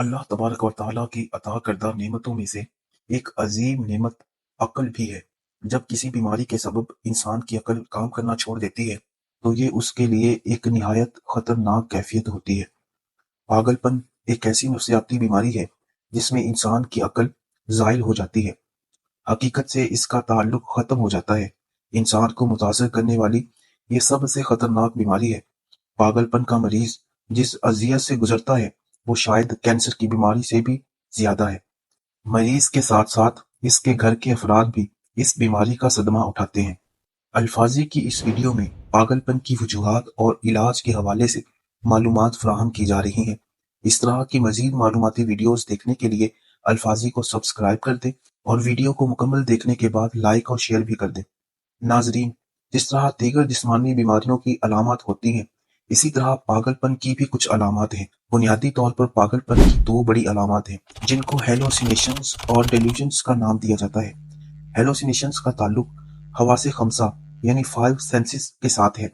اللہ तबारक व तआला की अता करदा नेमतों में से एक अजीम नेमत अक्ल भी है। जब किसी बीमारी के सबब इंसान की अक्ल काम करना छोड़ देती है तो ये उसके लिए एक निहायत खतरनाक कैफियत होती है। पागलपन एक ऐसी नफ्सियाती बीमारी है जिसमें इंसान की अक्ल ज़ाइल हो जाती है, हकीकत से इसका ताल्लुक ख़त्म हो जाता है। इंसान को मुतासर करने वाली ये सबसे खतरनाक बीमारी है। पागलपन का मरीज जिस अजियत से गुजरता है वो शायद कैंसर की बीमारी से भी ज्यादा है। मरीज के साथ साथ इसके घर के अफराद भी इस बीमारी का सदमा उठाते हैं। अल्फाजी की इस वीडियो में पागलपन की वजूहात और इलाज के हवाले से मालूमात फराहम की जा रही हैं। इस तरह की मजीद मालूमाती वीडियोस देखने के लिए अल्फाजी को सब्सक्राइब कर दें और वीडियो को मुकम्मल देखने के बाद लाइक और शेयर भी कर दें। नाजरीन, जिस तरह दीगर जिस्मानी बीमारियों की अलामत होती हैं, इसी तरह पागलपन की भी कुछ अलामत हैं। बुनियादी तौर पर पागलपन की दो बड़ी अलामत हैं, जिनको हेलोसिनेशंस और डेल्यूजन्स का नाम दिया जाता है। हेलोसिनेशंस का ताल्लुक हवासे खमसा यानी फाइव सेंसेस के साथ है।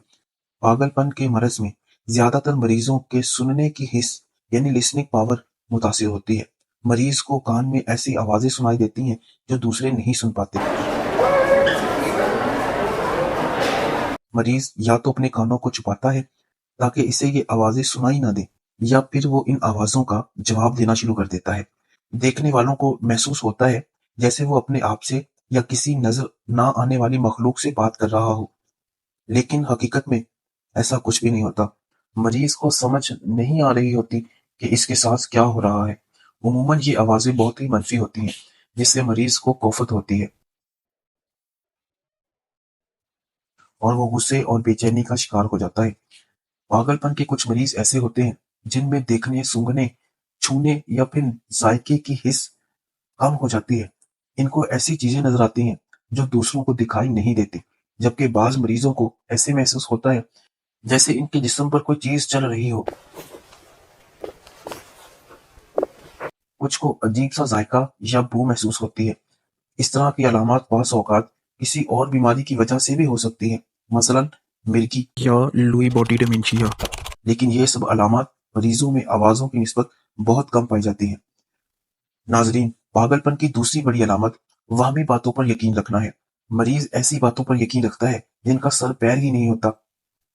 पागलपन के मरज में ज्यादातर मरीजों के सुनने की हिस्स यानी लिसनिंग पावर मुतासिर होती है। मरीज को कान में ऐसी आवाजें सुनाई देती हैं जो दूसरे नहीं सुन पाते। मरीज या तो अपने कानों को छुपाता है ताकि इसे ये आवाजें सुनाई ना दें, या फिर वो इन आवाजों का जवाब देना शुरू कर देता है। देखने वालों को महसूस होता है जैसे वो अपने आप से या किसी नजर ना आने वाली मखलूक से बात कर रहा हो, लेकिन हकीकत में ऐसा कुछ भी नहीं होता। मरीज को समझ नहीं आ रही होती कि इसके साथ क्या हो रहा है। उमूमन ये आवाजें बहुत ही मनफी होती हैं, जिससे मरीज को कोफत होती है और वो गुस्से और बेचैनी का शिकार हो जाता है। पागलपन के कुछ मरीज ऐसे होते हैं जिनमें देखने, सूंघने, छूने या फिर जायके की हिस्स कम हो जाती है। इनको ऐसी चीजें नजर आती हैं जो दूसरों को दिखाई नहीं देती, जबकि बाज मरीजों को ऐसे महसूस होता है जैसे इनके जिस्म पर कोई चीज चल रही हो। कुछ को अजीब सा जायका या बू महसूस होती है। इस तरह की अलामत बाज़ औक़ात किसी और बीमारी की वजह से भी हो सकती हैं, मसलन मिर्गी या लुई बॉडी डिमेंशिया। लेकिन ये सब अलामत मरीजों में आवाजों की निस्बत बहुत कम पाई जाती हैं। नाजरीन, पागलपन की दूसरी बड़ी अलामत वहमी बातों पर यकीन रखना है। मरीज ऐसी बातों पर यकीन रखता है जिनका सर पैर ही नहीं होता।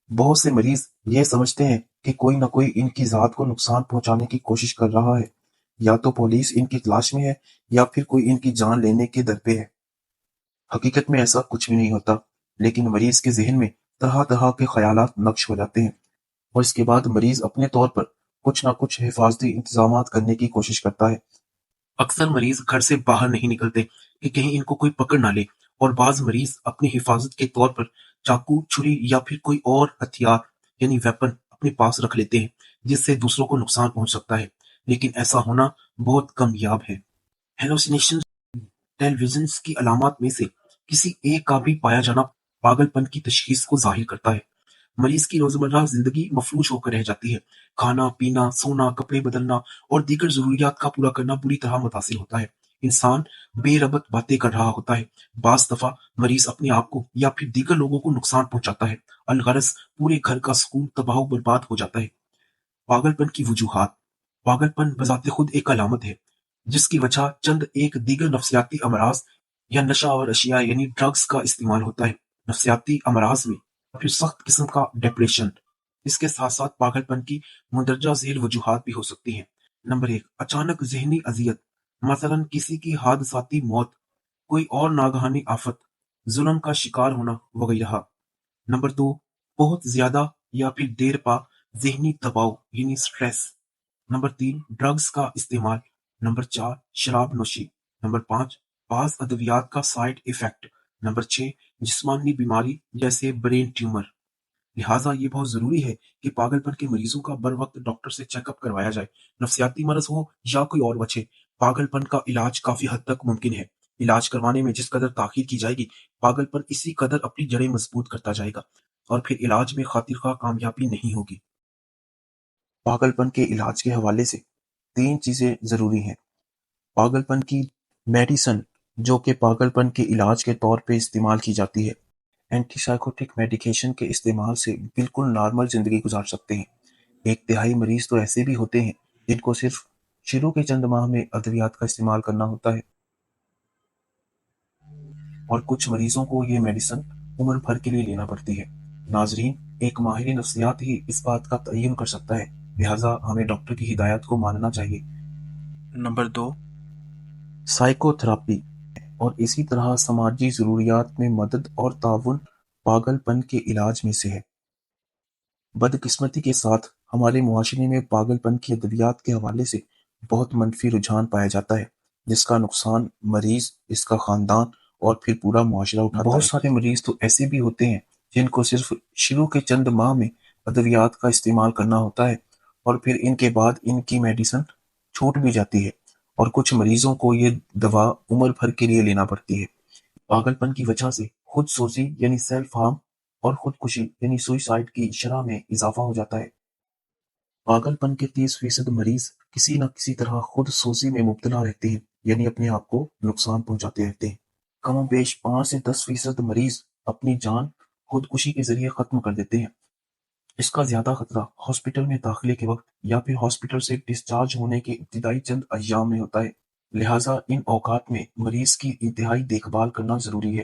बहुत से मरीज ये समझते हैं कि कोई न कोई इनकी जात को नुकसान पहुंचाने की कोशिश कर रहा है, या तो पुलिस इनकी तलाश में है या फिर कोई इनकी जान लेने के दर पे है। हकीकत में ऐसा कुछ भी नहीं होता, लेकिन मरीज के जहन में तरह तरह के ख्यालात नक्श हो जाते हैं और इसके बाद मरीज अपने तौर पर कुछ ना कुछ हिफाजती इंतजामात करने की कोशिश करता है। अक्सर मरीज घर से बाहर नहीं निकलते कि कहीं इनको कोई पकड़ ना ले, और बाज मरीज अपनी हिफाजत के तौर पर चाकू, छुरी या फिर कोई और हथियार यानी वेपन अपने पास रख लेते हैं, जिससे दूसरों को नुकसान पहुंच सकता है। लेकिन ऐसा होना बहुत कमयाब है। हेलोसिनेशन टेलीविजन की अलामत में से किसी एक का भी पाया जाना पागलपन की तशखीस को जाहिर करता है। मरीज की रोजमर्रा जिंदगी मफलूज होकर रह जाती है। खाना पीना, सोना, कपड़े बदलना और दीगर जरूरियात का पूरा करना बुरी तरह मुतासिर होता है। इंसान बेरबत बातें कर रहा होता है। बाज दफा मरीज अपने आप को या फिर दीगर लोगों को नुकसान पहुंचाता है। अलगरज पूरे घर का सुकून तबाह बर्बाद हो जाता है। पागलपन की वजूहात। पागलपन बजाते खुद एक अलामत है जिसकी वजह चंद एक दीगर नफ्सियाती अमराज या नशा और अशिया यानी ड्रग्स का इस्तेमाल होता है। नफ्सियाती अमराज में फिर सख्त किस्म का डिप्रेशन। इसके साथ साथ पागलपन की मुंदरजा झेल वजूहात भी हो सकती हैं। नंबर 1, अचानक जहनी अजियत, मसलन किसी की हादसाती मौत, कोई और नागहानी आफत, जुल्म का शिकार होना वगैरह। नंबर 2, बहुत ज्यादा या फिर देर पा जहनी दबाव यानी स्ट्रेस। नंबर 3, ड्रग्स का इस्तेमाल। नंबर 4, शराब नोशी। नंबर 5, बाज अद्वियात का साइड इफेक्ट। नंबर 6, जिस्मानी बीमारी जैसे ब्रेन ट्यूमर। लिहाजा ये बहुत जरूरी है कि पागलपन के मरीजों का बर वक्त डॉक्टर से चेकअप करवाया जाए। नफ्सियाती मरज हो या कोई और वजह, पागलपन का इलाज काफी हद तक मुमकिन है। इलाज करवाने में जिस कदर ताखीर की जाएगी, पागलपन इसी कदर अपनी जड़ें मजबूत करता जाएगा और फिर इलाज में खातिरखा कामयाबी नहीं होगी। पागलपन के इलाज के हवाले से 3 चीजें जरूरी हैं। पागलपन की मेडिसन, जो कि पागलपन के इलाज के तौर पे इस्तेमाल की जाती है। एंटीसाइकोटिक मेडिकेशन के इस्तेमाल से बिल्कुल नॉर्मल जिंदगी गुजार सकते हैं। एक तिहाई मरीज तो ऐसे भी होते हैं जिनको सिर्फ شروع کے چند ماہ میں ادویات کا استعمال کرنا ہوتا ہے اور کچھ مریضوں کو یہ میڈیسن عمر بھر کے لیے لینا پڑتی ہے۔ ناظرین، ایک ماہر نفسیات ہی اس بات کا تعین کر سکتا ہے، لہٰذا ہمیں ڈاکٹر کی ہدایت کو ماننا چاہیے۔ نمبر 2، سائیکو تھراپی اور اسی طرح سماجی ضروریات میں مدد اور تعاون پاگل پن کے علاج میں سے ہے۔ بدقسمتی کے ساتھ ہمارے معاشرے میں پاگل پن کی ادویات کے حوالے سے بہت منفی رجحان پایا جاتا ہے، جس کا نقصان مریض، اس کا خاندان اور پھر پورا معاشرہ اٹھاتا ہے۔ بہت سارے مریض تو ایسے بھی ہوتے ہیں جن کو صرف شروع کے چند ماہ میں ادویات کا استعمال کرنا ہوتا ہے اور پھر ان کے بعد ان کی میڈیسن چھوٹ بھی جاتی ہے، اور کچھ مریضوں کو یہ دوا عمر بھر کے لیے لینا پڑتی ہے۔ پاگل پن کی وجہ سے خود سوزی یعنی سیلف ہارم اور خودکشی یعنی سوئسائڈ کی شرح میں اضافہ ہو جاتا ہے۔ پاگل پن کے 30% مریض کسی نہ کسی طرح خود سوزی میں مبتلا رہتے ہیں، یعنی اپنے آپ کو نقصان پہنچاتے رہتے ہیں۔ کم و بیش 5 سے 10% مریض اپنی جان خودکشی کے ذریعے ختم کر دیتے ہیں۔ اس کا زیادہ خطرہ ہاسپٹل میں داخلے کے وقت یا پھر ہاسپٹل سے ڈسچارج ہونے کے ابتدائی چند ایام میں ہوتا ہے، لہٰذا ان اوقات میں مریض کی انتہائی دیکھ بھال کرنا ضروری ہے۔